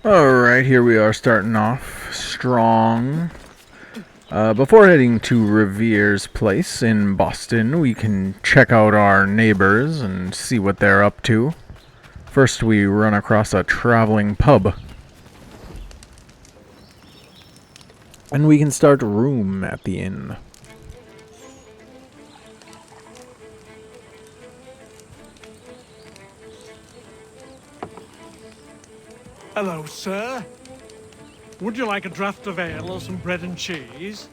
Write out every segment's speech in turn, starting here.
Alright, here we are starting off strong. Before heading to Revere's place in Boston, we can check out our neighbors and see what they're up to. First, we run across a traveling pub. And we can start a room at the inn. Hello, sir. Would you like a draught of ale or some bread and cheese?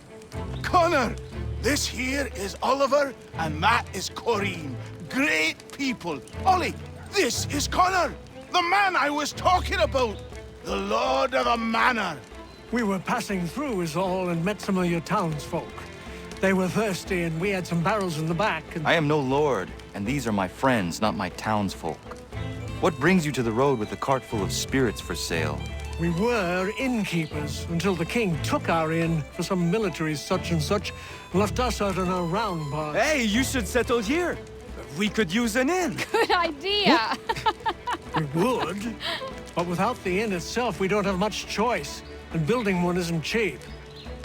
Connor, this here is Oliver, and that is Corinne. Great people. Ollie, this is Connor, the man I was talking about. The Lord of the Manor. We were passing through is all and met some of your townsfolk. They were thirsty and we had some barrels in the back and... I am no lord, and these are my friends, not my townsfolk. What brings you to the road with a cart full of spirits for sale? We were innkeepers until the king took our inn for some military such and such and left us out on our round bar. Hey, you should settle here. We could use an inn. Good idea. We would, but without the inn itself, we don't have much choice, and building one isn't cheap.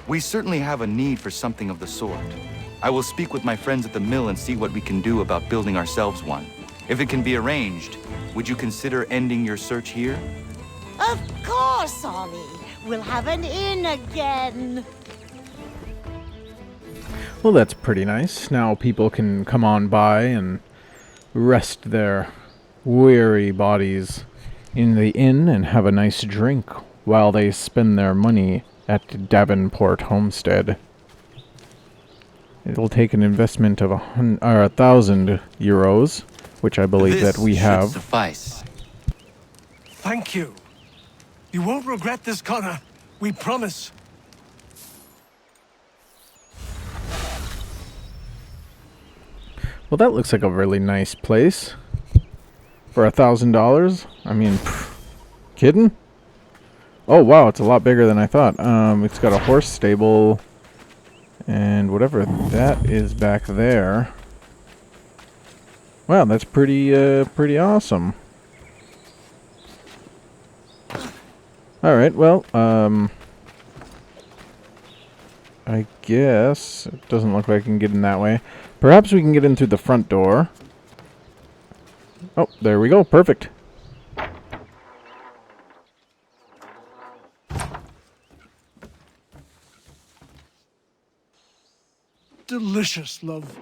We certainly have a need for something of the sort. I will speak with my friends at the mill and see what we can do about building ourselves one. If it can be arranged, would you consider ending your search here? Of course, Ollie. We'll have an inn again. Well, that's pretty nice. Now people can come on by and rest their weary bodies in the inn and have a nice drink while they spend their money at Davenport Homestead. It'll take an investment of 1,000 euros, which I believe that we have. Should suffice. Thank you. You won't regret this, Connor. We promise. Well, that looks like a really nice place. For $1,000? I mean, kidding? Oh, wow, it's a lot bigger than I thought. It's got a horse stable and whatever that is back there. Wow, that's pretty awesome. Alright, well, I guess it doesn't look like I can get in that way. Perhaps we can get in through the front door. Oh, there we go. Perfect. Delicious, love.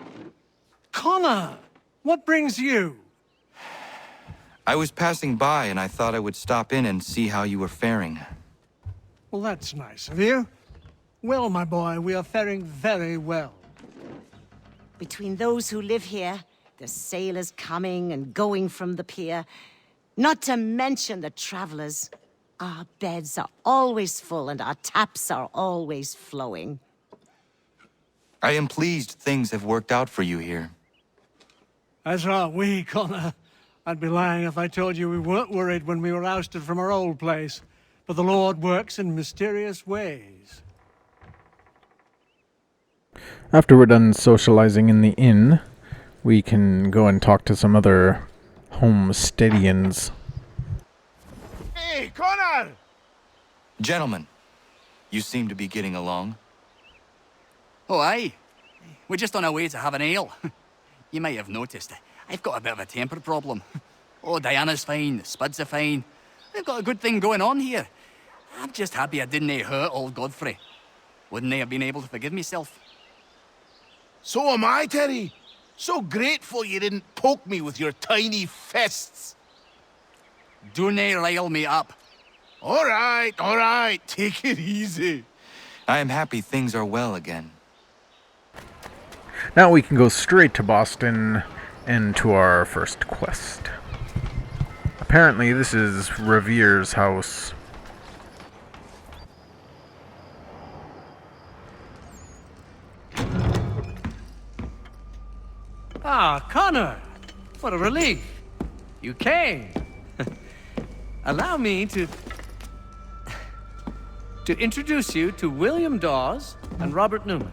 Connor, what brings you? I was passing by and I thought I would stop in and see how you were faring. Well, that's nice of you. Well, my boy, we are faring very well. Between those who live here, the sailors coming and going from the pier, not to mention the travelers, our beds are always full and our taps are always flowing. I am pleased things have worked out for you here. As are we, Connor. I'd be lying if I told you we weren't worried when we were ousted from our old place. But the Lord works in mysterious ways. After we're done socializing in the inn, we can go and talk to some other homesteadians. Hey, Connor! Gentlemen, you seem to be getting along. Oh, aye. We're just on our way to have an ale. You might have noticed, I've got a bit of a temper problem. Oh, Diana's fine, the Spuds are fine. We've got a good thing going on here. I'm just happy I didn't hurt old Godfrey. Wouldn't I have been able to forgive myself? So am I, Terry. So grateful you didn't poke me with your tiny fists. Don't rile me up. All right. Take it easy. I am happy things are well again. Now we can go straight to Boston and to our first quest. Apparently this is Revere's house. Ah, Connor! What a relief. You came. Allow me to introduce you to William Dawes and Robert Newman.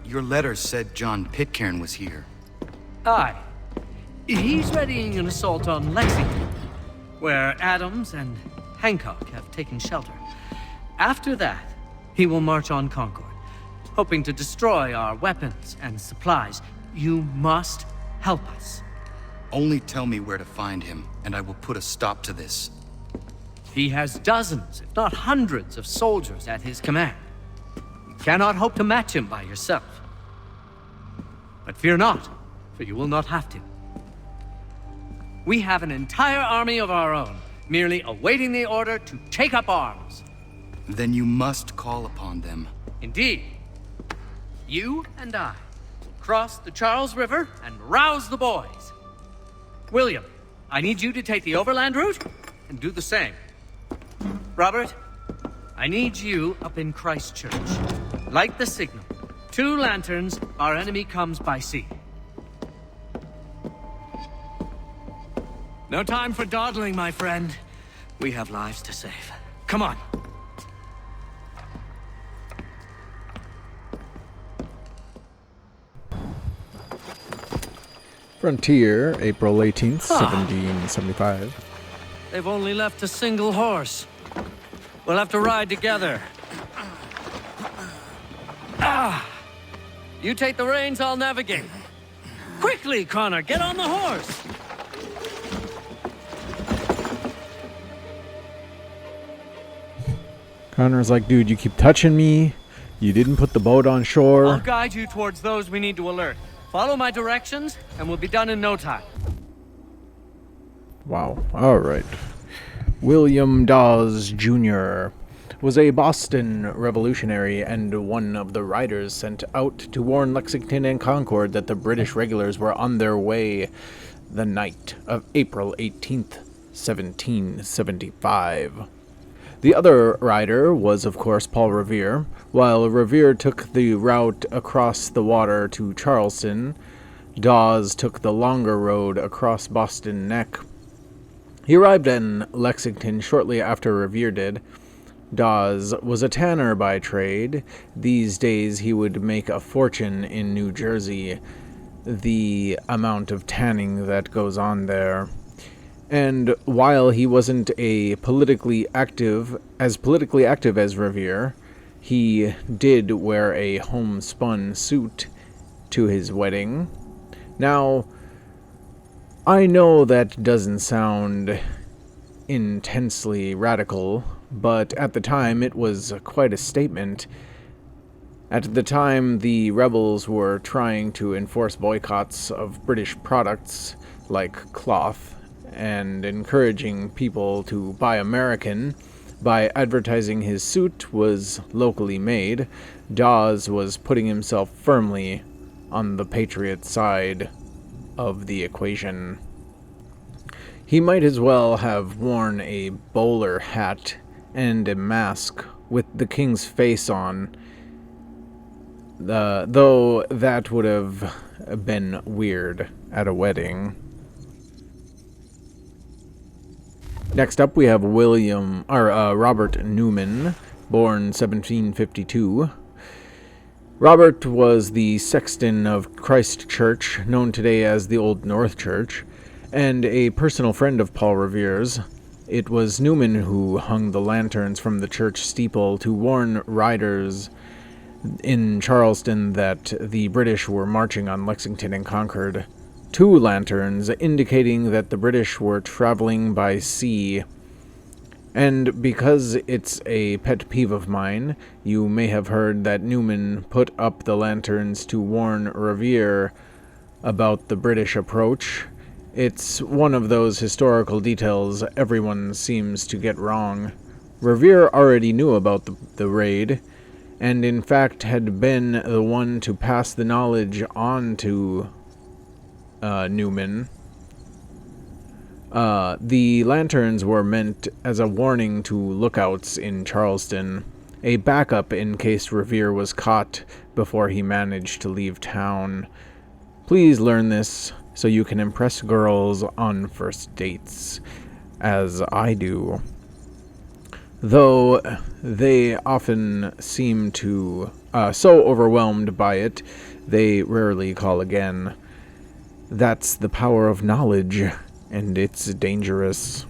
Your letter said John Pitcairn was here. Aye. He's readying an assault on Lexington, where Adams and Hancock have taken shelter. After that, he will march on Concord, hoping to destroy our weapons and supplies. You must help us. Only tell me where to find him, and I will put a stop to this. He has dozens, if not hundreds, of soldiers at his command. You cannot hope to match him by yourself. But fear not, for you will not have to. We have an entire army of our own, merely awaiting the order to take up arms. Then you must call upon them. Indeed. You and I will cross the Charles River and rouse the boys. William, I need you to take the overland route and do the same. Robert, I need you up in Christchurch. Light the signal. 2 lanterns, our enemy comes by sea. No time for dawdling, my friend. We have lives to save. Come on. Frontier, April 18th, 1775. They've only left a single horse. We'll have to ride together. You take the reins, I'll navigate. Quickly, Connor, get on the horse! Connor's like, dude, you keep touching me. You didn't put the boat on shore. I'll guide you towards those we need to alert. Follow my directions, and we'll be done in no time. Wow. All right. William Dawes, Jr. was a Boston revolutionary and one of the riders sent out to warn Lexington and Concord that the British regulars were on their way the night of April 18th, 1775. The other rider was, of course, Paul Revere. While Revere took the route across the water to Charleston, Dawes took the longer road across Boston Neck. He arrived in Lexington shortly after Revere did. Dawes was a tanner by trade. These days he would make a fortune in New Jersey, the amount of tanning that goes on there. And while he wasn't politically active as Revere, he did wear a homespun suit to his wedding. Now, I know that doesn't sound intensely radical, but at the time it was quite a statement. At the time, the rebels were trying to enforce boycotts of British products like cloth and encouraging people to buy American by advertising his suit was locally made. Dawes was putting himself firmly on the Patriot side of the equation. He might as well have worn a bowler hat and a mask with the king's face on, though that would have been weird at a wedding. Next up, we have Robert Newman, born 1752. Robert was the sexton of Christ Church, known today as the Old North Church, and a personal friend of Paul Revere's. It was Newman who hung the lanterns from the church steeple to warn riders in Charleston that the British were marching on Lexington and Concord. 2 lanterns indicating that the British were traveling by sea. And because it's a pet peeve of mine, you may have heard that Newman put up the lanterns to warn Revere about the British approach. It's one of those historical details everyone seems to get wrong. Revere already knew about the raid, and in fact had been the one to pass the knowledge on to Newman. The lanterns were meant as a warning to lookouts in Charleston, a backup in case Revere was caught before he managed to leave town. Please learn this so you can impress girls on first dates, as I do. Though they often seem to so overwhelmed by it, they rarely call again. That's the power of knowledge, and it's dangerous.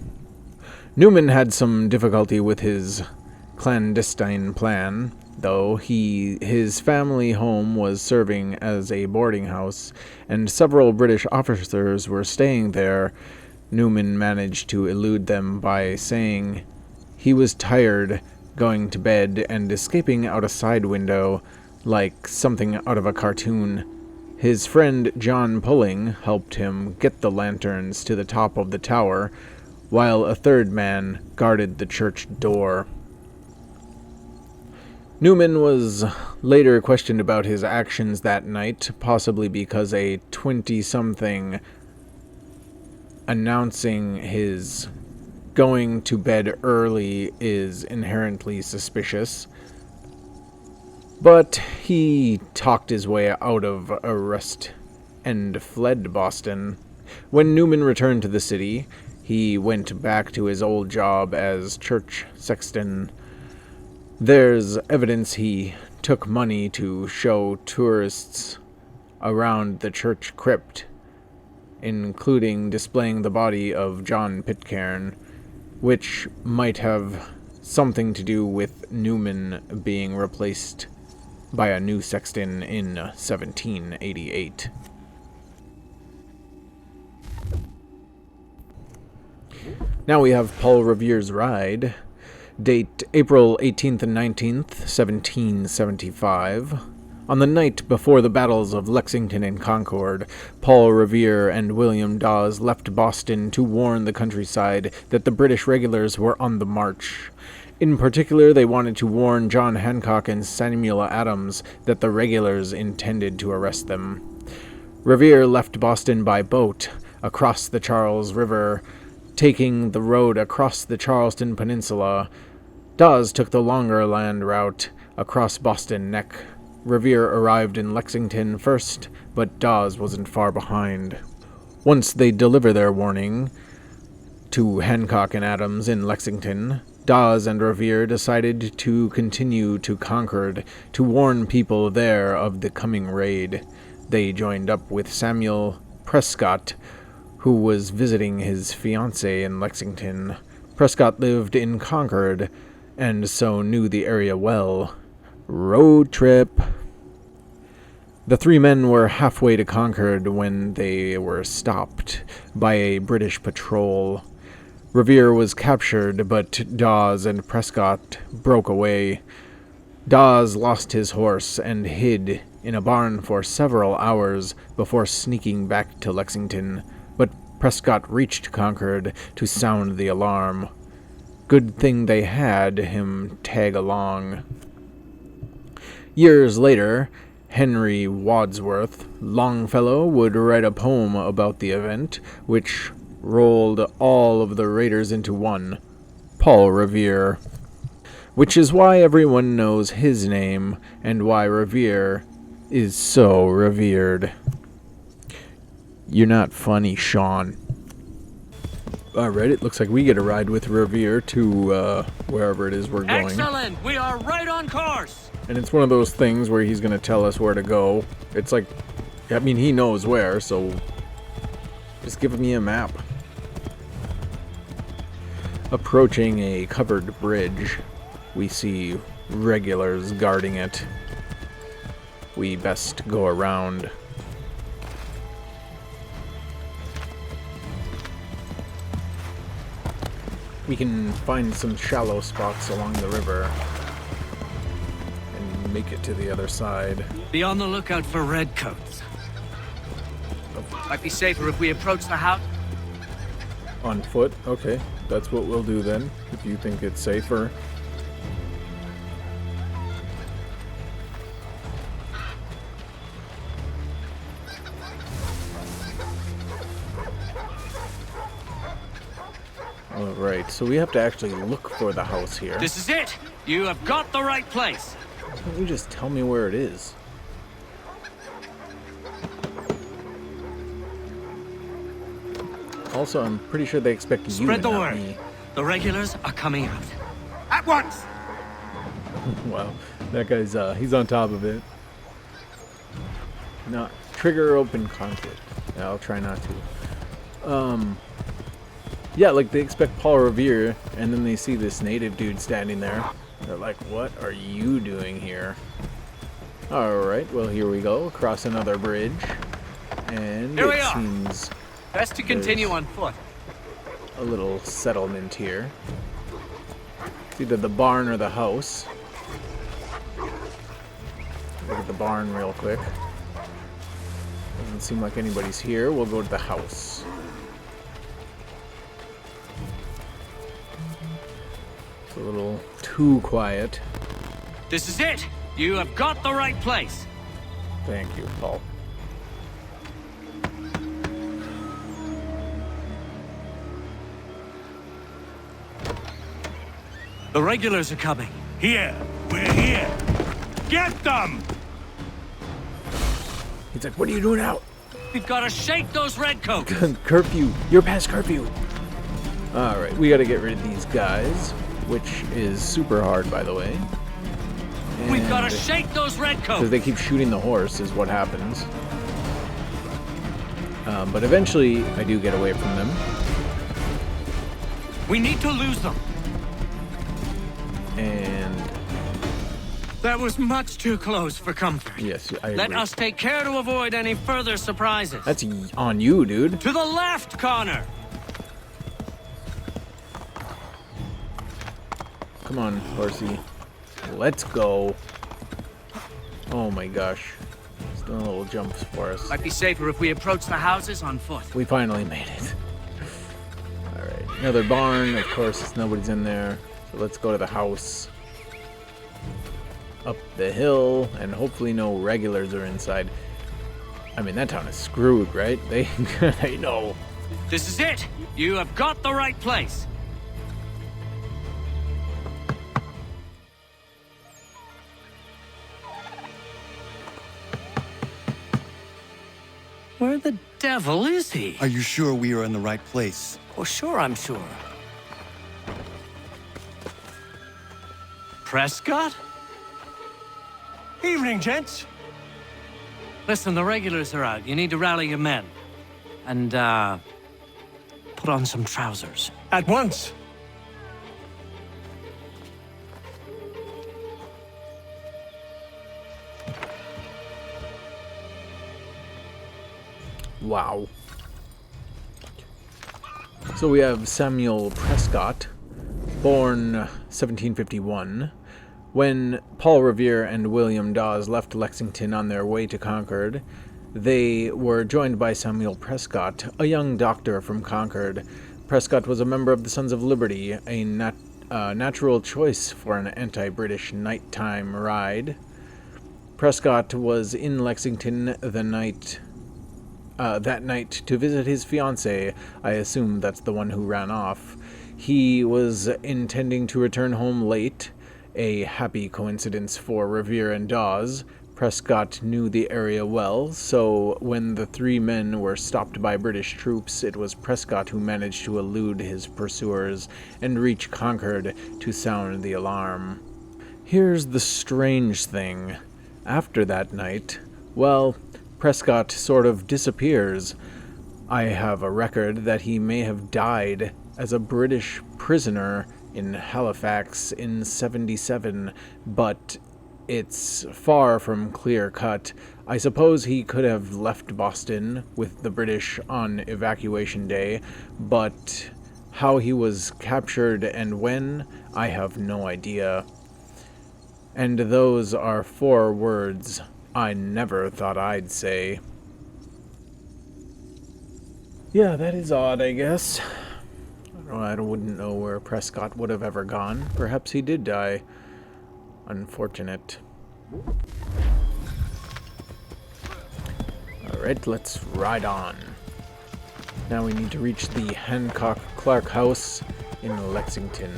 Newman had some difficulty with his clandestine plan, though his family home was serving as a boarding house, and several British officers were staying there. Newman managed to elude them by saying he was tired, going to bed, and escaping out a side window like something out of a cartoon. His friend John Pulling helped him get the lanterns to the top of the tower, while a third man guarded the church door. Newman was later questioned about his actions that night, possibly because a 20-something announcing his going to bed early is inherently suspicious. But he talked his way out of arrest and fled Boston. When Newman returned to the city, he went back to his old job as church sexton. There's evidence he took money to show tourists around the church crypt, including displaying the body of John Pitcairn, which might have something to do with Newman being replaced by a new sexton in 1788. Now we have Paul Revere's Ride, date April 18th and 19th, 1775. On the night before the battles of Lexington and Concord, Paul Revere and William Dawes left Boston to warn the countryside that the British regulars were on the march. In particular, they wanted to warn John Hancock and Samuel Adams that the regulars intended to arrest them. Revere left Boston by boat across the Charles River, taking the road across the Charleston Peninsula. Dawes took the longer land route across Boston Neck. Revere arrived in Lexington first, but Dawes wasn't far behind. Once they deliver their warning to Hancock and Adams in Lexington, Dawes and Revere decided to continue to Concord to warn people there of the coming raid. They joined up with Samuel Prescott, who was visiting his fiancée in Lexington. Prescott lived in Concord, and so knew the area well. Road trip. The three men were halfway to Concord when they were stopped by a British patrol. Revere was captured, but Dawes and Prescott broke away. Dawes lost his horse and hid in a barn for several hours before sneaking back to Lexington, but Prescott reached Concord to sound the alarm. Good thing they had him tag along. Years later, Henry Wadsworth Longfellow would write a poem about the event, which rolled all of the raiders into one, Paul Revere, which is why everyone knows his name and why Revere is so revered. You're not funny, Sean. Alright, it looks like we get a ride with Revere to wherever it is we're going. Excellent! We are right on course! And it's one of those things where he's going to tell us where to go. It's like, I mean, he knows where, so just give me a map. Approaching a covered bridge, we see regulars guarding it. We best go around. We can find some shallow spots along the river and make it to the other side. Be on the lookout for redcoats. Might be safer if we approach the house. On foot? Okay, that's what we'll do then, if you think it's safer. Alright, so we have to actually look for the house here. This is it! You have got the right place! Why don't you just tell me where it is? Also, I'm pretty sure they expect you Spread and the not word. me. The regulars are coming out. At once! Wow, that guy's, he's on top of it. Not trigger open conflict. Yeah, I'll try not to. Yeah, like they expect Paul Revere, and then they see this native dude standing there. They're like, what are you doing here? Alright, well here we go, across another bridge. And Here we it are. seems Best to continue There's- on foot. a little settlement here. It's either the barn or the house. Look at the barn real quick. Doesn't seem like anybody's here. We'll go to the house. It's a little too quiet. This is it. You have got the right place. Thank you, Paul. The regulars are coming. Here, we're here. Get them! He's like, what are you doing out? We've got to shake those redcoats. Curfew. You're past curfew. Alright, we gotta get rid of these guys, which is super hard, by the way. We've got to And- shake those Because redcoats. they keep shooting the horse is what happens. But eventually, I do get away from them. We need to lose them. And That was much too close for comfort. yes, I Let agree. us take care to avoid any further surprises. That's on you, dude. To the left, Connor. Come on, horsey. Let's go. Oh my gosh. Still a little jumps for us. Might be safer if we approach the houses on foot. We finally made it. Alright, another barn. Of course, nobody's in there. So let's go to the house. Up the hill, and hopefully no regulars are inside. I mean, that town is screwed, right? They know. This is it. You have got the right place. Where the devil is he? Are you sure we are in the right place? Oh, sure, I'm sure. Prescott? Evening, gents. Listen, the regulars are out. You need to rally your men. And, put on some trousers. At once. Wow. So we have Samuel Prescott, born 1751. When Paul Revere and William Dawes left Lexington on their way to Concord, they were joined by Samuel Prescott, a young doctor from Concord. Prescott was a member of the Sons of Liberty, a natural choice for an anti-British nighttime ride. Prescott was in Lexington that night to visit his fiancée. I assume that's the one who ran off. He was intending to return home late, a happy coincidence for Revere and Dawes. Prescott knew the area well, so when the three men were stopped by British troops, it was Prescott who managed to elude his pursuers and reach Concord to sound the alarm. Here's the strange thing. After that night, well, Prescott sort of disappears. I have a record that he may have died as a British prisoner in Halifax in 77, but it's far from clear-cut. I suppose he could have left Boston with the British on evacuation day, but how he was captured and when, I have no idea. And those are 4 words I never thought I'd say. Yeah, that is odd, I guess. I wouldn't know where Prescott would have ever gone. Perhaps he did die. Unfortunate. Alright, let's ride on. Now we need to reach the Hancock Clark House in Lexington.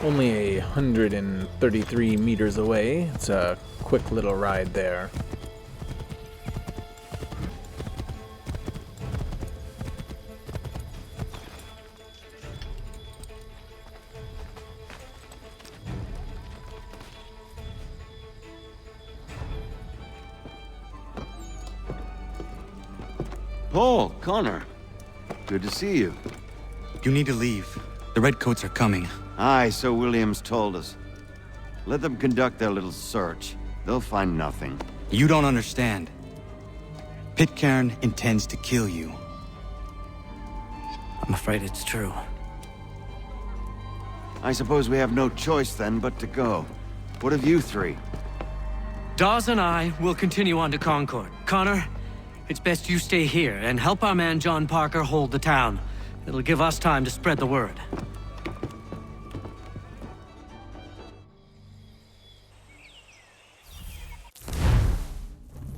Only 133 meters away. It's a quick little ride there. Paul, Connor. Good to see you. You need to leave. The Redcoats are coming. Aye, so Williams told us. Let them conduct their little search. They'll find nothing. You don't understand. Pitcairn intends to kill you. I'm afraid it's true. I suppose we have no choice then but to go. What of you three? Dawes and I will continue on to Concord. Connor, it's best you stay here and help our man John Parker hold the town. It'll give us time to spread the word.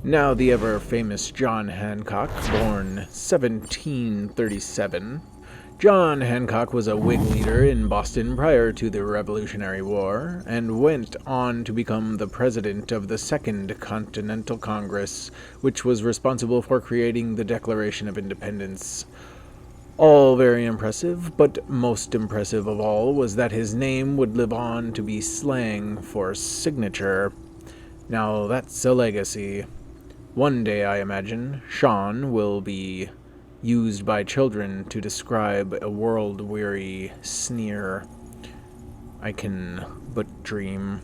Now the ever-famous John Hancock, born 1737. John Hancock was a Whig leader in Boston prior to the Revolutionary War, and went on to become the president of the Second Continental Congress, which was responsible for creating the Declaration of Independence. All very impressive, but most impressive of all was that his name would live on to be slang for signature. Now that's a legacy. One day, I imagine, Sean will be used by children to describe a world-weary sneer. I can but dream.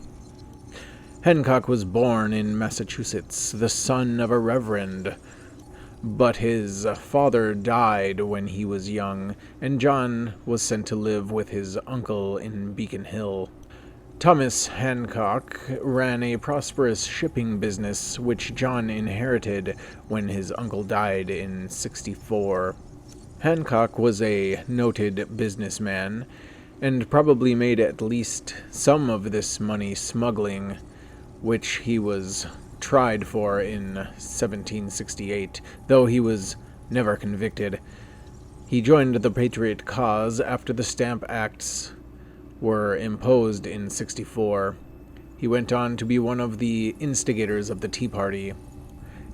Hancock was born in Massachusetts, the son of a reverend, but his father died when he was young, and John was sent to live with his uncle in Beacon Hill. Thomas Hancock ran a prosperous shipping business which John inherited when his uncle died in '64. Hancock was a noted businessman, and probably made at least some of this money smuggling, which he was tried for in 1768, though he was never convicted. He joined the Patriot cause after the Stamp Acts were imposed in '64. He went on to be one of the instigators of the Tea Party.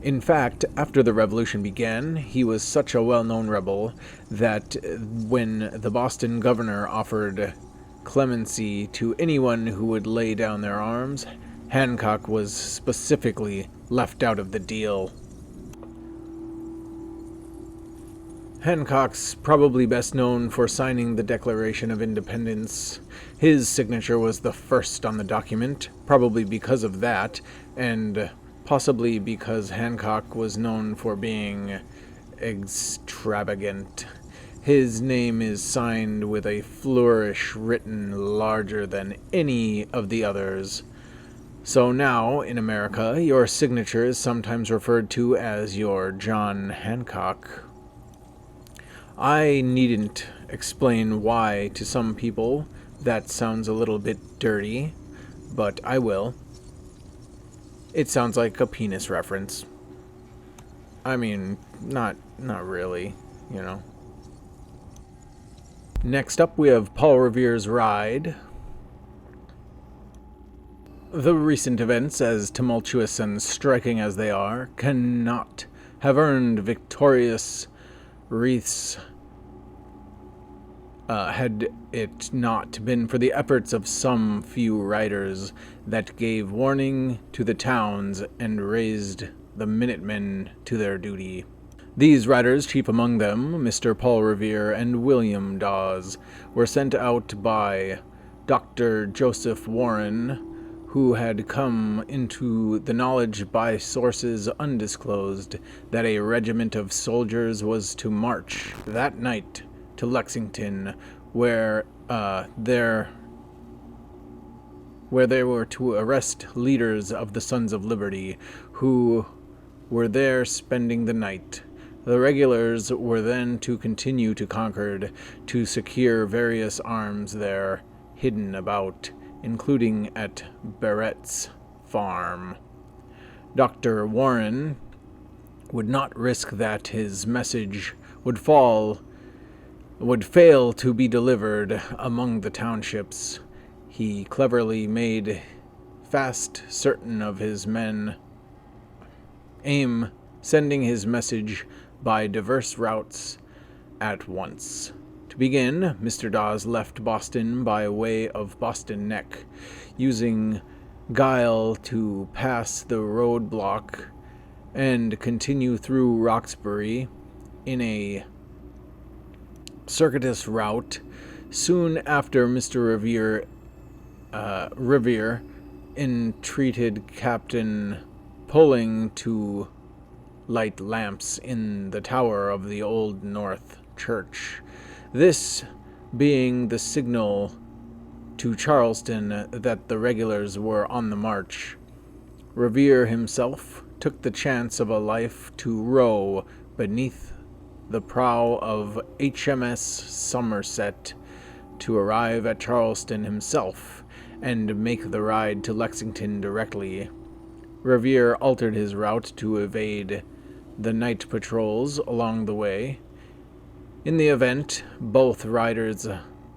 In fact, after the revolution began, he was such a well-known rebel that when the Boston governor offered clemency to anyone who would lay down their arms, Hancock was specifically left out of the deal. Hancock's probably best known for signing the Declaration of Independence. His signature was the first on the document, probably because of that, and possibly because Hancock was known for being extravagant. His name is signed with a flourish written larger than any of the others. So now, in America, your signature is sometimes referred to as your John Hancock. I needn't explain why to some people that sounds a little bit dirty, but I will. It sounds like a penis reference. I mean, not really, you know. Next up, we have Paul Revere's Ride. The recent events, as tumultuous and striking as they are, cannot have earned victorious wreaths had it not been for the efforts of some few riders that gave warning to the towns and raised the Minutemen to their duty. These riders, chief among them Mr. Paul Revere and William Dawes, were sent out by Dr. Joseph Warren, who had come into the knowledge by sources undisclosed that a regiment of soldiers was to march that night to Lexington, where they were to arrest leaders of the Sons of Liberty, who were there spending the night. The regulars were then to continue to Concord to secure various arms there hidden about, including at Barrett's farm. Dr. Warren would not risk that his message would fail to be delivered among the townships. He cleverly made fast certain of his men, sending his message by diverse routes at once. To begin, Mr. Dawes left Boston by way of Boston Neck, using guile to pass the roadblock and continue through Roxbury in a circuitous route. Soon after, Mr. Revere entreated Captain Pulling to light lamps in the tower of the Old North Church, this being the signal to Charleston that the regulars were on the march. Revere himself took the chance of a life to row beneath the prow of HMS Somerset to arrive at Charleston himself and make the ride to Lexington directly. Revere altered his route to evade the night patrols along the way. In the event, both riders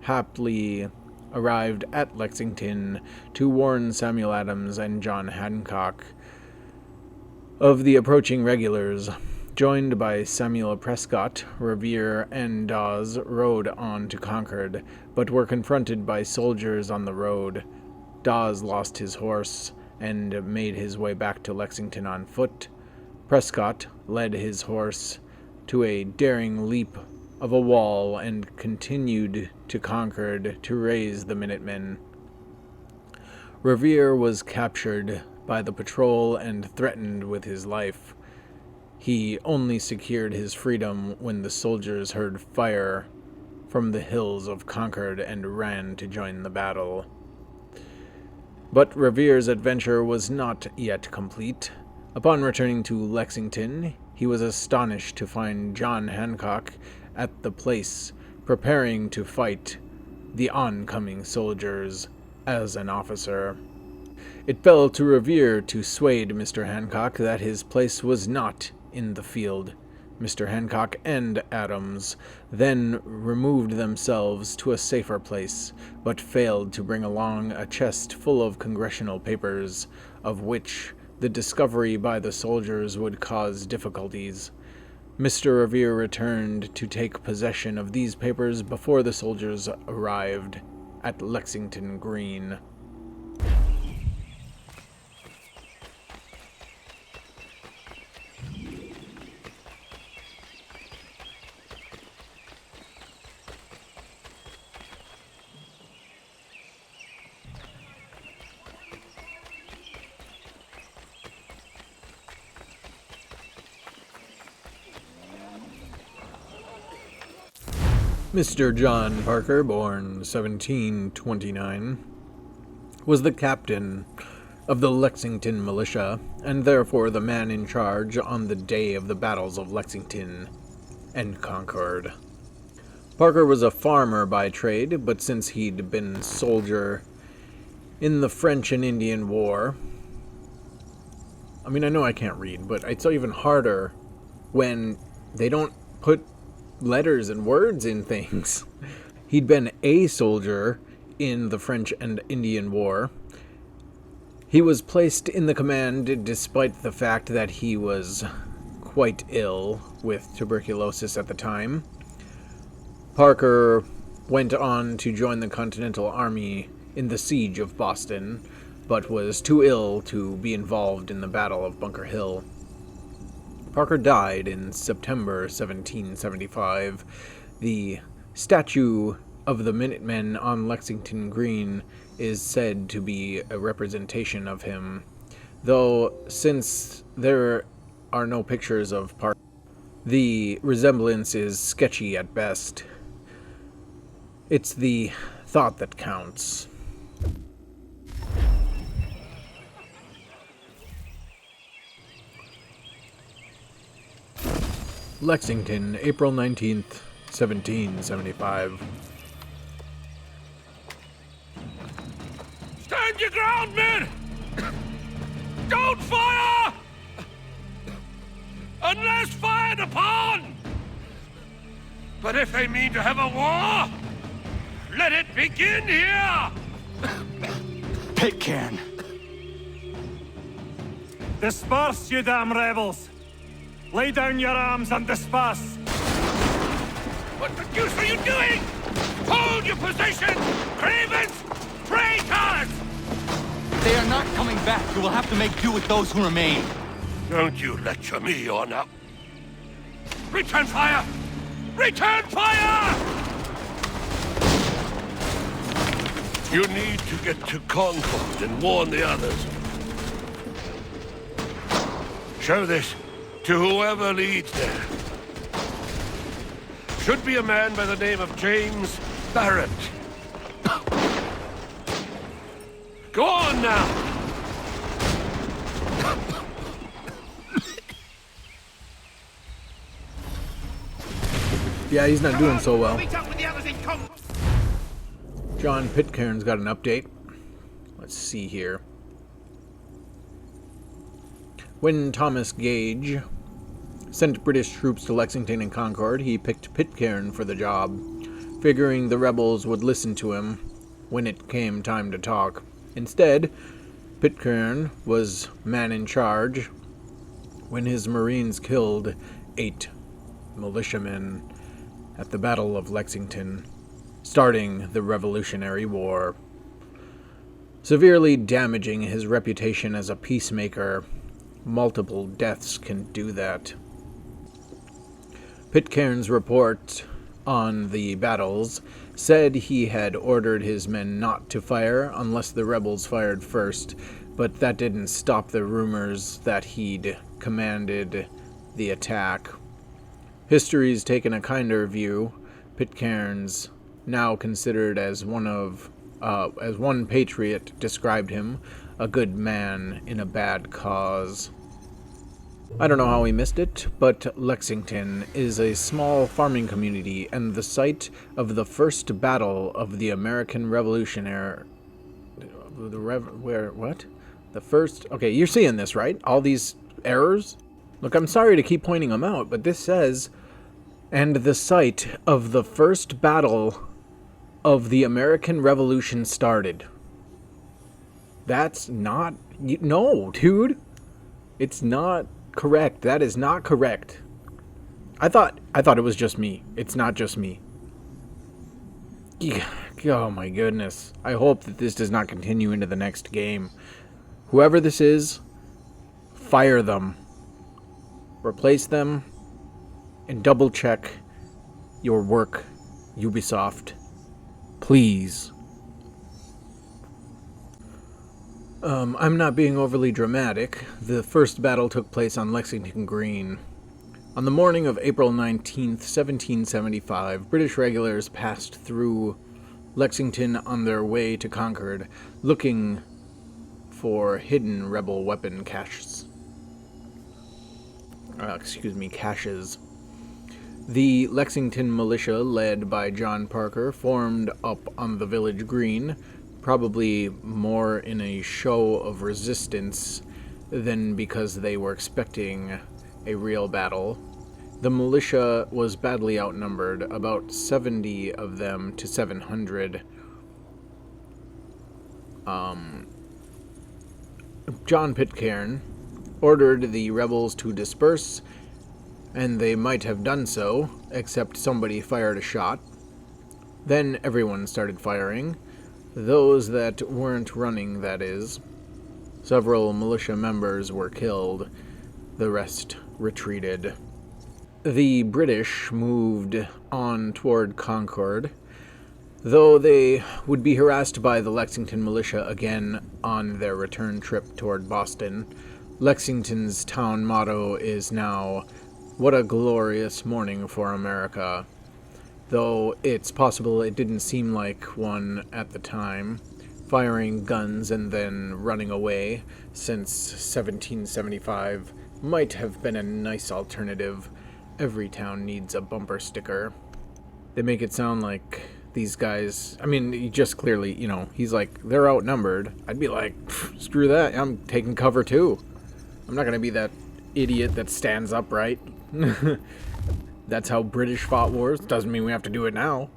happily arrived at Lexington to warn Samuel Adams and John Hancock of the approaching regulars. Joined by Samuel Prescott, Revere and Dawes rode on to Concord, but were confronted by soldiers on the road. Dawes lost his horse and made his way back to Lexington on foot. Prescott led his horse to a daring leap of a wall and continued to Concord to raise the Minutemen. Revere was captured by the patrol and threatened with his life. He only secured his freedom when the soldiers heard fire from the hills of Concord and ran to join the battle. But Revere's adventure was not yet complete. Upon returning to Lexington, he was astonished to find John Hancock at the place, preparing to fight the oncoming soldiers as an officer. It fell to Revere to persuade Mr. Hancock that his place was not in the field. Mr. Hancock and Adams then removed themselves to a safer place, but failed to bring along a chest full of congressional papers, of which the discovery by the soldiers would cause difficulties. Mr. Revere returned to take possession of these papers before the soldiers arrived at Lexington Green. Mr. John Parker, born 1729, was the captain of the Lexington militia, and therefore the man in charge on the day of the battles of Lexington and Concord. Parker was a farmer by trade, but since he'd been soldier in the French and Indian War, I know I can't read, but it's even harder when they don't put letters and words in things. He'd been a soldier in the French and Indian War. He was placed in the command despite the fact that he was quite ill with tuberculosis at the time. Parker went on to join the Continental Army in the siege of Boston, but was too ill to be involved in the Battle of Bunker Hill. Parker died in September 1775. The statue of the Minutemen on Lexington Green is said to be a representation of him, though since there are no pictures of Parker, the resemblance is sketchy at best. It's the thought that counts. Lexington, April 19th, 1775. Stand your ground, men! Don't fire! Unless fired upon! But if they mean to have a war, let it begin here! Pitcairn! Disperse, you damn rebels! Lay down your arms and disperse! What the deuce are you doing? Hold your position! Cravens! Traitors! They are not coming back. You will have to make do with those who remain. Don't you lecture me on up. Return fire! Return fire! You need to get to Concord and warn the others. Show this to whoever leads there. Should be a man by the name of James Barrett. Go on now! Yeah, he's not doing so well. John Pitcairn's got an update. Let's see here. When Thomas Gage sent British troops to Lexington and Concord, he picked Pitcairn for the job, figuring the rebels would listen to him when it came time to talk. Instead, Pitcairn was man in charge when his Marines killed 8 militiamen at the Battle of Lexington, starting the Revolutionary War, severely damaging his reputation as a peacemaker. Multiple deaths can do that. Pitcairn's report on the battles said he had ordered his men not to fire unless the rebels fired first, but that didn't stop the rumors that he'd commanded the attack. History's taken a kinder view. Pitcairn's now considered as one patriot described him, a good man in a bad cause. I don't know how he missed it, but Lexington is a small farming community and the site of the first battle of the American Revolutionary. Okay, you're seeing this, right? All these errors? Look, I'm sorry to keep pointing them out, but this says, and the site of the first battle of the American Revolution started. That's not... No, dude. It's not correct. That is not correct. I thought it was just me. It's not just me. Oh my goodness. I hope that this does not continue into the next game. Whoever this is, fire them. Replace them and double check your work, Ubisoft. Please. I'm not being overly dramatic. The first battle took place on Lexington Green. On the morning of April 19th, 1775, British regulars passed through Lexington on their way to Concord, looking for hidden rebel weapon caches. Caches. The Lexington militia, led by John Parker, formed up on the village green, probably more in a show of resistance than because they were expecting a real battle. The militia was badly outnumbered, about 70 of them to 700. John Pitcairn ordered the rebels to disperse, and they might have done so, except somebody fired a shot. Then everyone started firing. Those that weren't running, that is. Several militia members were killed. The rest retreated. The British moved on toward Concord, though they would be harassed by the Lexington militia again on their return trip toward Boston. Lexington's town motto is now, "What a glorious morning for America," though it's possible it didn't seem like one at the time, firing guns and then running away, since 1775 might have been a nice alternative. Every town needs a bumper sticker. They make it sound like these guys, I mean, he just clearly, he's like, they're outnumbered. I'd be like, screw that, I'm taking cover too. I'm not going to be that idiot that stands upright. That's how British fought wars. Doesn't mean we have to do it now.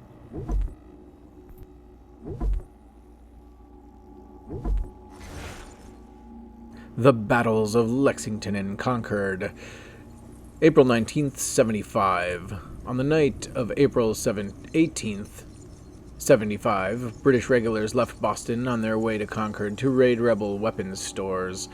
The Battles of Lexington and Concord. April 19th, 75. On the night of April 18th, 75, British regulars left Boston on their way to Concord to raid rebel weapons stores.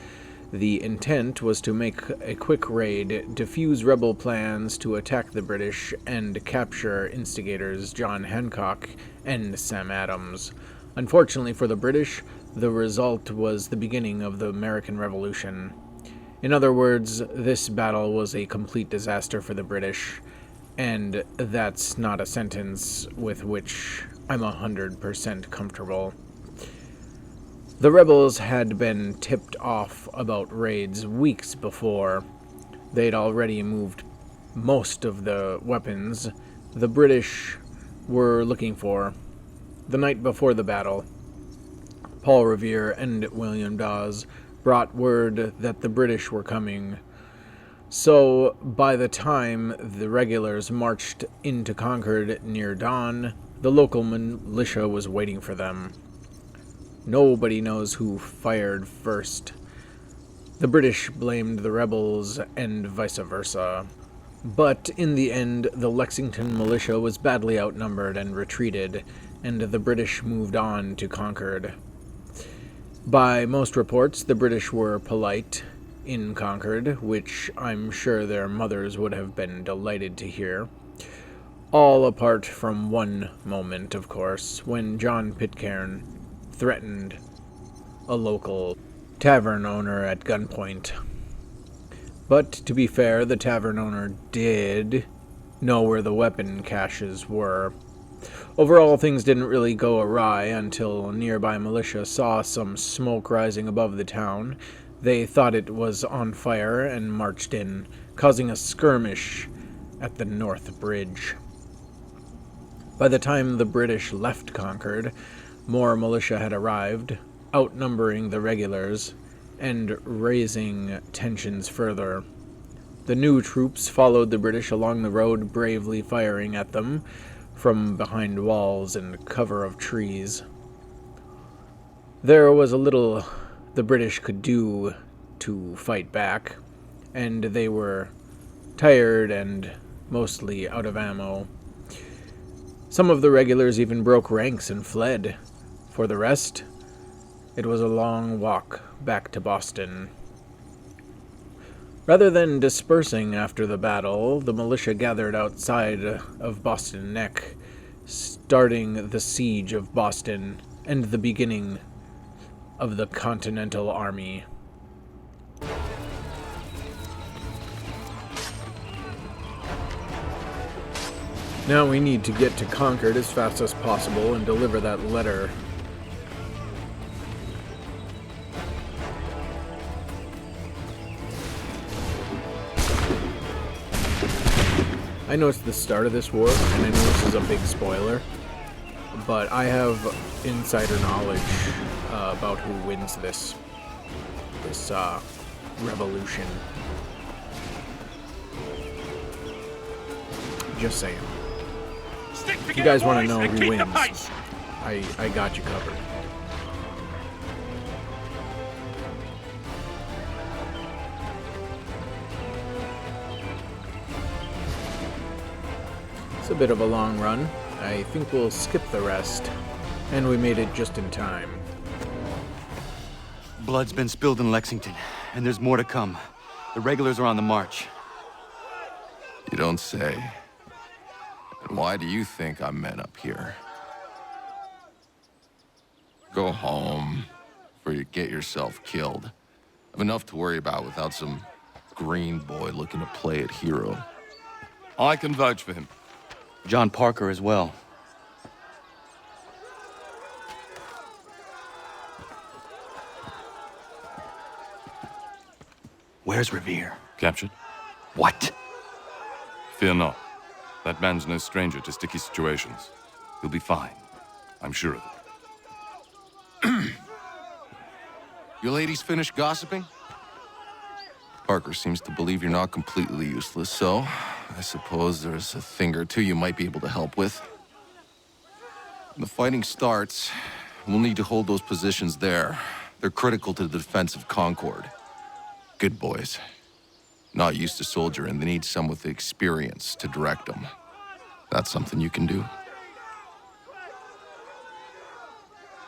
The intent was to make a quick raid, defuse rebel plans to attack the British, and capture instigators John Hancock and Sam Adams. Unfortunately for the British, the result was the beginning of the American Revolution. In other words, this battle was a complete disaster for the British, and that's not a sentence with which I'm 100% comfortable. The rebels had been tipped off about raids weeks before. They'd already moved most of the weapons the British were looking for. The night before the battle, Paul Revere and William Dawes brought word that the British were coming. So, by the time the regulars marched into Concord near dawn, the local militia was waiting for them. Nobody knows who fired first. The British blamed the rebels and vice versa. But in the end, the Lexington militia was badly outnumbered and retreated, and the British moved on to Concord. By most reports, the British were polite in Concord, which I'm sure their mothers would have been delighted to hear. All apart from one moment, of course, when John Pitcairn threatened a local tavern owner at gunpoint. But to be fair, the tavern owner did know where the weapon caches were. Overall, things didn't really go awry until nearby militia saw some smoke rising above the town. They thought it was on fire and marched in, causing a skirmish at the North Bridge. By the time the British left Concord, more militia had arrived, outnumbering the regulars and raising tensions further. The new troops followed the British along the road, bravely firing at them from behind walls and cover of trees. There was a little the British could do to fight back, and they were tired and mostly out of ammo. Some of the regulars even broke ranks and fled. For the rest, it was a long walk back to Boston. Rather than dispersing after the battle, the militia gathered outside of Boston Neck, starting the siege of Boston and the beginning of the Continental Army. Now we need to get to Concord as fast as possible and deliver that letter. I know it's the start of this war, and I know this is a big spoiler, but I have insider knowledge about who wins this revolution. Just saying. If you guys want to know who wins, I got you covered. It's a bit of a long run. I think we'll skip the rest. And we made it just in time. Blood's been spilled in Lexington, and there's more to come. The regulars are on the march. You don't say. And why do you think I'm men up here? Go home, before you get yourself killed. I've enough to worry about without some green boy looking to play at hero. I can vouch for him. John Parker as well. Where's Revere? Captured? What? Fear not. That man's no stranger to sticky situations. He'll be fine. I'm sure of it. You ladies finished gossiping? Parker seems to believe you're not completely useless, so I suppose there's a thing or two you might be able to help with. When the fighting starts, we'll need to hold those positions there. They're critical to the defense of Concord. Good boys. Not used to soldiering, they need some with the experience to direct them. That's something you can do.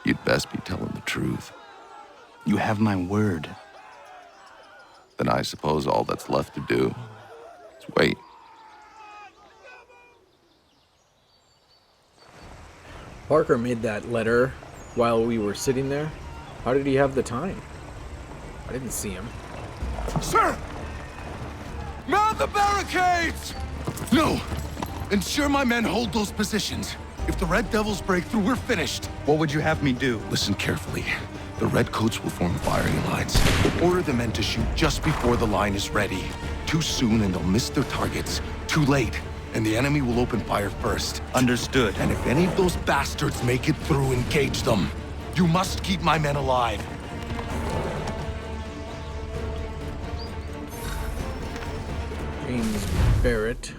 You'd best be telling the truth. You have my word. Then I suppose all that's left to do is wait. Parker made that letter while we were sitting there? How did he have the time? I didn't see him. Sir! Man the barricades! No! Ensure my men hold those positions. If the Red Devils break through, we're finished. What would you have me do? Listen carefully. The Redcoats will form firing lines. Order the men to shoot just before the line is ready. Too soon and they'll miss their targets. Too late, and the enemy will open fire first. Understood. And if any of those bastards make it through, engage them. You must keep my men alive. James Barrett,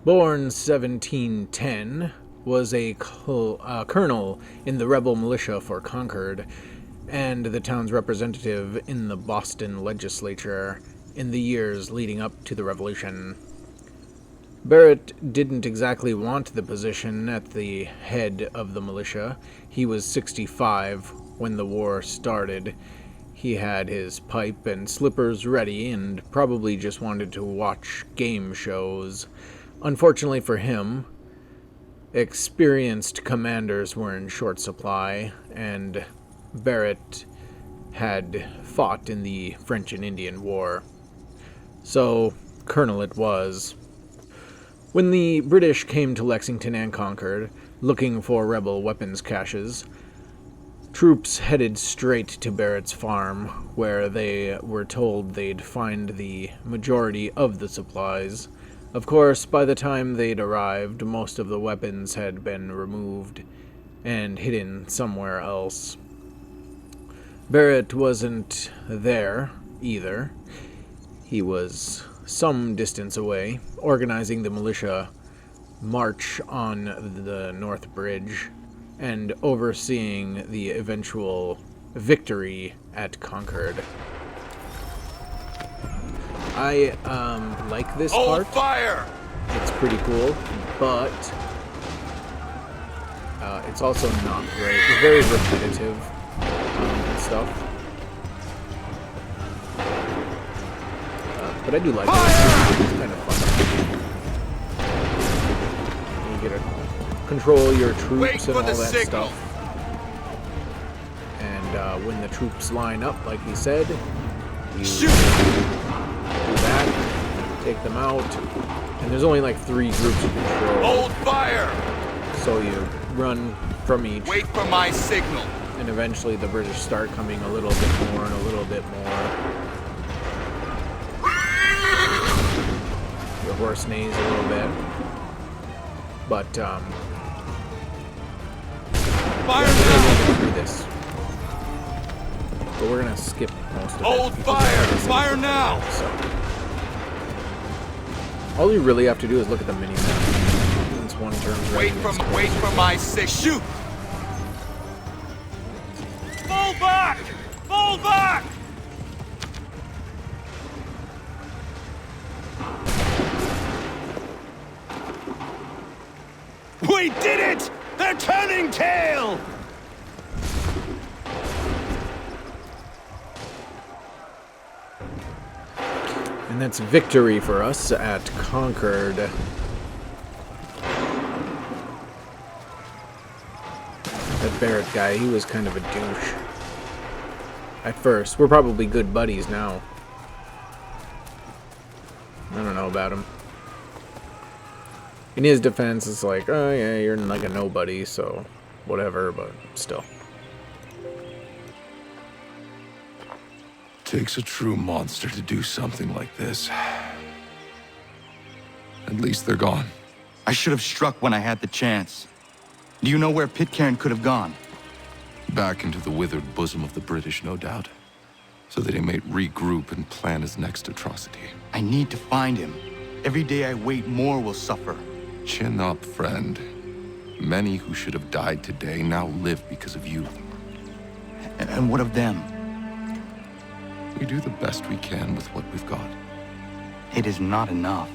born 1710, was a colonel in the rebel militia for Concord and the town's representative in the Boston legislature in the years leading up to the Revolution. Barrett didn't exactly want the position at the head of the militia. He was 65 when the war started. He had his pipe and slippers ready and probably just wanted to watch game shows. Unfortunately for him, experienced commanders were in short supply, and Barrett had fought in the French and Indian War. So, colonel it was. When the British came to Lexington and Concord, looking for rebel weapons caches, troops headed straight to Barrett's farm, where they were told they'd find the majority of the supplies. Of course, by the time they'd arrived, most of the weapons had been removed and hidden somewhere else. Barrett wasn't there, either. He was some distance away, organizing the militia march on the North Bridge and overseeing the eventual victory at Concord. I like this part. Fire! It's pretty cool, but it's also not great. It's very repetitive and stuff. But I do like it. It's kind of fun. You get to control your troops and all that stuff. And when the troops line up, like he said, you do that, take them out, and there's only like 3 groups you control. Hold fire! So you run from each. Wait for my signal. And eventually the British start coming a little bit more and a little bit more. Your horse neighs a little bit. But, Fire now! Do this. But we're gonna skip most of it. Hold fire! Fire now! So. All you really have to do is look at the mini-map. Once one turn's ready. Wait for my signal. Shoot! Fall back! Fall back! We did it! They're turning tail! And that's victory for us at Concord. That Barrett guy, he was kind of a douche. At first. We're probably good buddies now. I don't know about him. In his defense, it's like, oh yeah, you're like a nobody, so whatever, but still. Takes a true monster to do something like this. At least they're gone. I should have struck when I had the chance. Do you know where Pitcairn could have gone? Back into the withered bosom of the British, no doubt. So that he might regroup and plan his next atrocity. I need to find him. Every day I wait, more will suffer. Chin up, friend. Many who should have died today now live because of you. And what of them? We do the best we can with what we've got. It is not enough.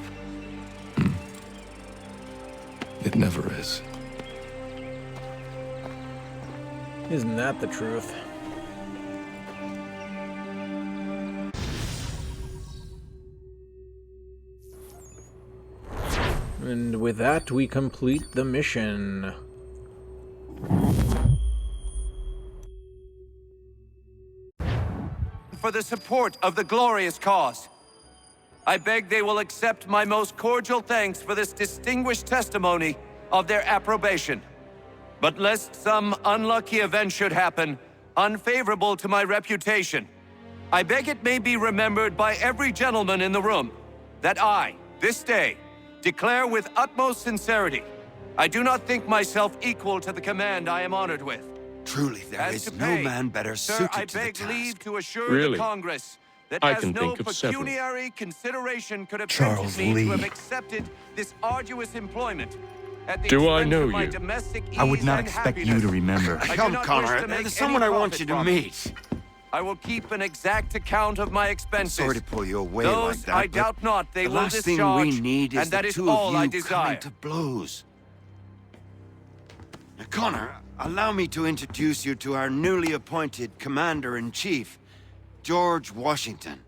It never is. Isn't that the truth? And with that, we complete the mission. for the support of the glorious cause. I beg they will accept my most cordial thanks for this distinguished testimony of their approbation. But lest some unlucky event should happen, unfavorable to my reputation, I beg it may be remembered by every gentleman in the room that I, this day, declare with utmost sincerity, I do not think myself equal to the command I am honored with. Truly, there As is to no pay, man better sir, suited I to the beg task. leave to assure Really? the Congress that I as can no think of several. pecuniary consideration could have Charles tempted me Lee. to have accepted this arduous employment at the Do I expense know of my you? domestic I would ease not and expect you happiness. to remember. I do Come, not Connor. wish to make There's someone any I want profit you to from it. meet. I will keep an exact account of my expenses. Sorry to pull you away Those like that, I but doubt not they the will last thing discharge, we need is and that the is two all of I you desire. coming to blows. Now, Connor, allow me to introduce you to our newly appointed Commander-in-Chief, George Washington.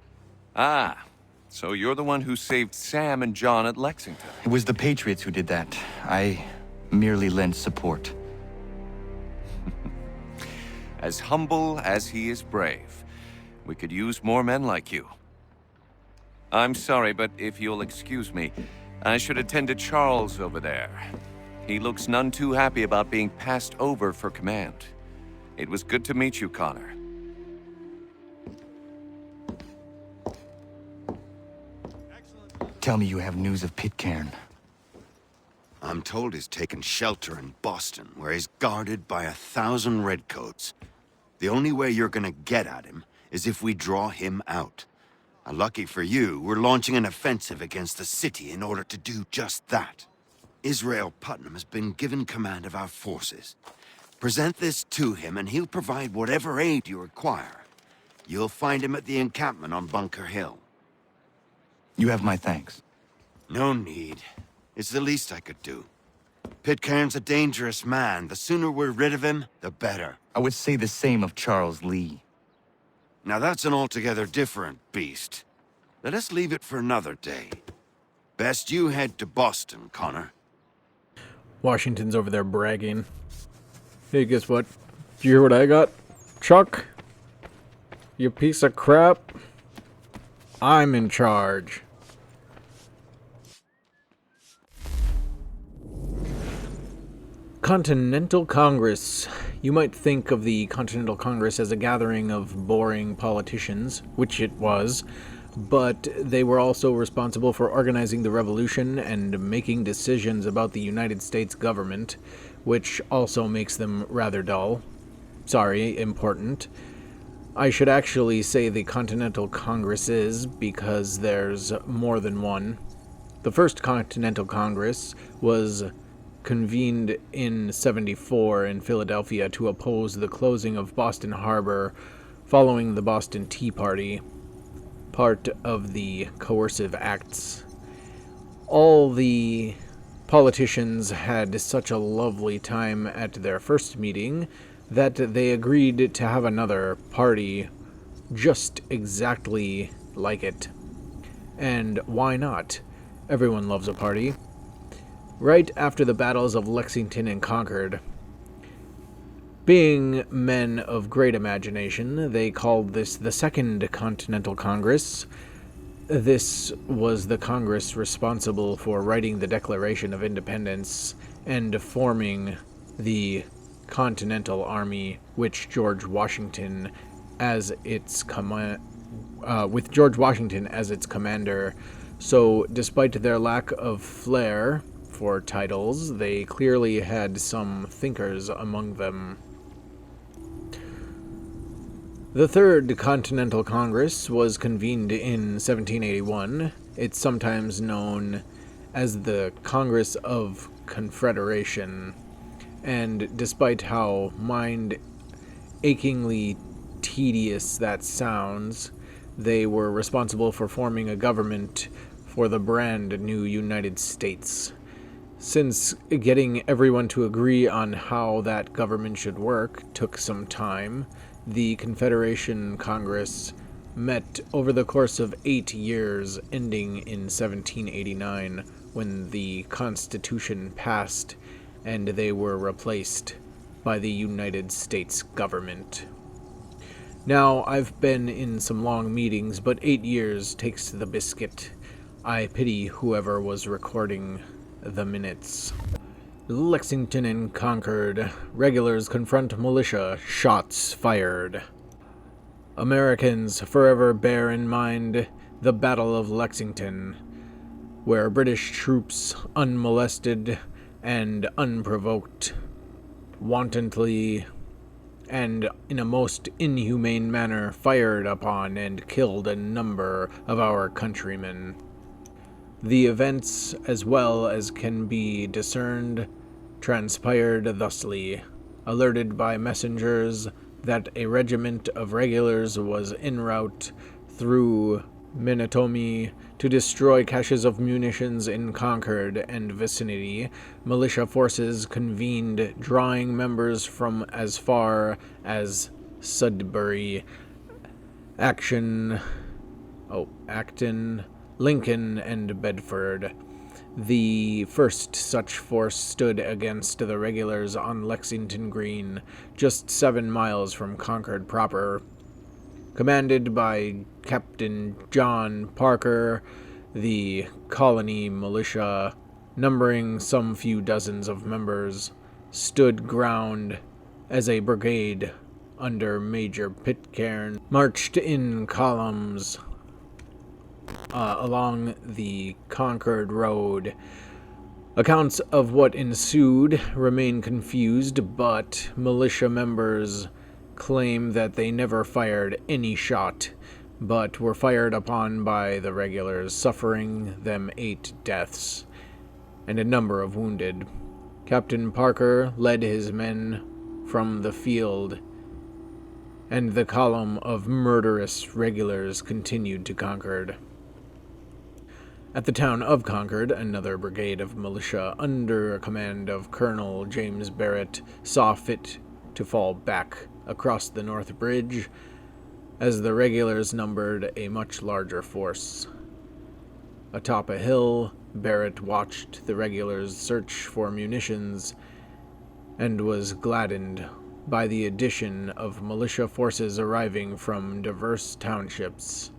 Ah, so you're the one who saved Sam and John at Lexington. It was the Patriots who did that. I merely lent support. As humble as he is brave. We could use more men like you. I'm sorry, but if you'll excuse me, I should attend to Charles over there. He looks none too happy about being passed over for command. It was good to meet you, Connor. Tell me you have news of Pitcairn. I'm told he's taken shelter in Boston, where he's guarded by 1,000 redcoats. The only way you're gonna get at him is if we draw him out. Lucky for you, we're launching an offensive against the city in order to do just that. Israel Putnam has been given command of our forces. Present this to him and he'll provide whatever aid you require. You'll find him at the encampment on Bunker Hill. You have my thanks. No need. It's the least I could do. Pitcairn's a dangerous man. The sooner we're rid of him, the better. I would say the same of Charles Lee. Now that's an altogether different beast. Let us leave it for another day. Best you head to Boston, Connor. Washington's over there bragging. Hey, guess what? Did you hear what I got? Chuck? You piece of crap. I'm in charge. Continental Congress. You might think of the Continental Congress as a gathering of boring politicians, which it was, but they were also responsible for organizing the revolution and making decisions about the United States government, which also makes them rather dull. Sorry, important. I should actually say the Continental Congresses, because there's more than one. The first Continental Congress was convened in 74 in Philadelphia to oppose the closing of Boston Harbor following the Boston Tea Party, part of the coercive acts. All the politicians had such a lovely time at their first meeting that they agreed to have another party just exactly like it. And why not? Everyone loves a party. Right after the battles of Lexington and Concord, being men of great imagination, they called this the Second Continental Congress. This was the Congress responsible for writing the Declaration of Independence and forming the Continental Army, which George Washington as its with George Washington as its commander. So, despite their lack of flair for titles, they clearly had some thinkers among them. The Third Continental Congress was convened in 1781. It's sometimes known as the Congress of Confederation, and despite how mind-achingly tedious that sounds, they were responsible for forming a government for the brand new United States. Since getting everyone to agree on how that government should work took some time, the Confederation Congress met over the course of 8 years, ending in 1789, when the Constitution passed and they were replaced by the United States government. Now, I've been in some long meetings, but 8 years takes the biscuit. I pity whoever was recording the minutes. Lexington and Concord. Regulars confront militia. Shots fired. Americans, forever bear in mind the Battle of Lexington, where British troops, unmolested and unprovoked, wantonly and in a most inhumane manner fired upon and killed a number of our countrymen. The events, as well as can be discerned, transpired thusly. Alerted by messengers that a regiment of regulars was en route through Minatomi to destroy caches of munitions in Concord and vicinity, militia forces convened, drawing members from as far as Sudbury, Acton, Lincoln, and Bedford. The first such force stood against the regulars on Lexington Green, just 7 miles from Concord proper. Commanded by Captain John Parker, the colony militia, numbering some few dozens of members, stood ground as a brigade under Major Pitcairn marched in columns along the Concord Road. Accounts of what ensued remain confused, but militia members claim that they never fired any shot, but were fired upon by the regulars, suffering them 8 deaths and a number of wounded. Captain Parker led his men from the field, and the column of murderous regulars continued to Concord. At the town of Concord, another brigade of militia under command of Colonel James Barrett saw fit to fall back across the North Bridge, as the regulars numbered a much larger force. Atop a hill, Barrett watched the regulars search for munitions and was gladdened by the addition of militia forces arriving from diverse townships.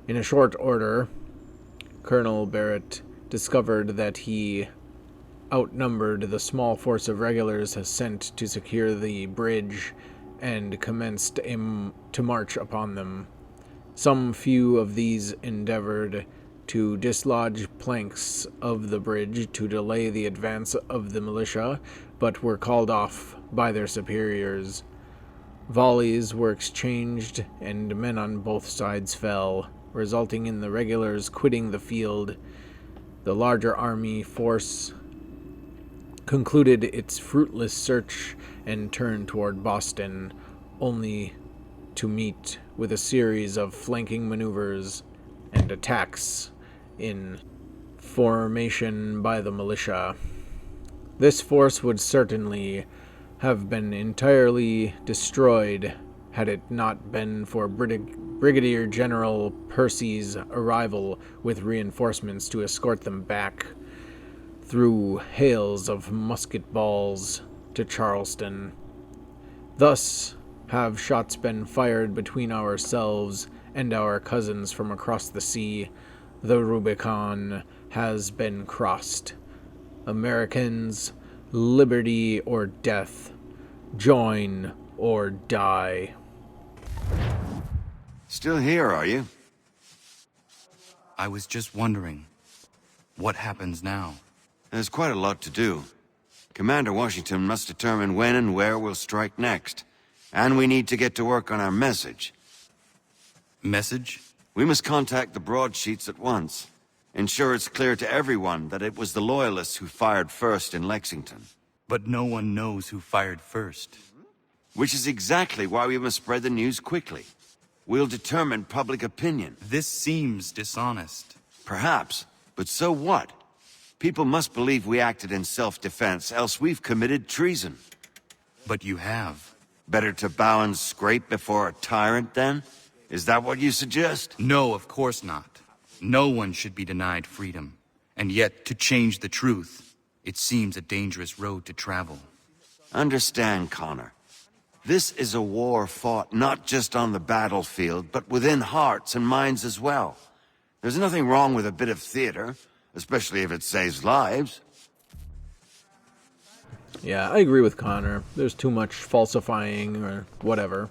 In a short order, Colonel Barrett discovered that he outnumbered the small force of regulars sent to secure the bridge and commenced to march upon them. Some few of these endeavored to dislodge planks of the bridge to delay the advance of the militia, but were called off by their superiors. Volleys were exchanged, and men on both sides fell, resulting in the regulars quitting the field. The larger army force concluded its fruitless search and turned toward Boston, only to meet with a series of flanking maneuvers and attacks in formation by the militia. This force would certainly have been entirely destroyed had it not been for Brigadier General Percy's arrival with reinforcements to escort them back through hails of musket balls to Charleston. Thus have shots been fired between ourselves and our cousins from across the sea. The Rubicon has been crossed. Americans, liberty or death, join or die. Still here, are you? I was just wondering, what happens now? There's quite a lot to do. Commander Washington must determine when and where we'll strike next. And we need to get to work on our message. Message? We must contact the broadsheets at once. Ensure it's clear to everyone that it was the Loyalists who fired first in Lexington. But no one knows who fired first. Which is exactly why we must spread the news quickly. We'll determine public opinion. This seems dishonest. Perhaps, but so what? People must believe we acted in self-defense, else we've committed treason. But you have. Better to bow and scrape before a tyrant, then? Is that what you suggest? No, of course not. No one should be denied freedom. And yet, to change the truth, it seems a dangerous road to travel. Understand, Connor. This is a war fought not just on the battlefield, but within hearts and minds as well. There's nothing wrong with a bit of theater, especially if it saves lives. Yeah, I agree with Connor. There's too much falsifying or whatever.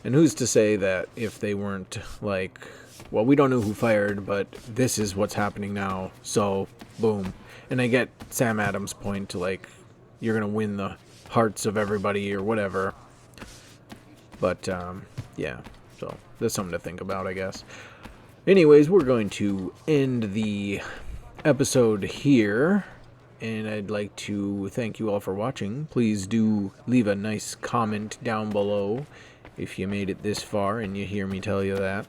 And who's to say that if they weren't like, well, we don't know who fired, but this is what's happening now, so boom. And I get Sam Adams' point to like, you're going to win the hearts of everybody or whatever. But, yeah, so there's something to think about, I guess. Anyways, we're going to end the episode here. And I'd like to thank you all for watching. Please do leave a nice comment down below if you made it this far and you hear me tell you that.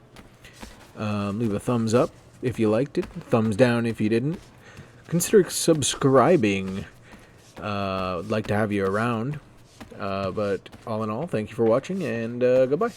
Leave a thumbs up if you liked it. Thumbs down if you didn't. Consider subscribing. I'd like to have you around. But all in all, thank you for watching, and goodbye.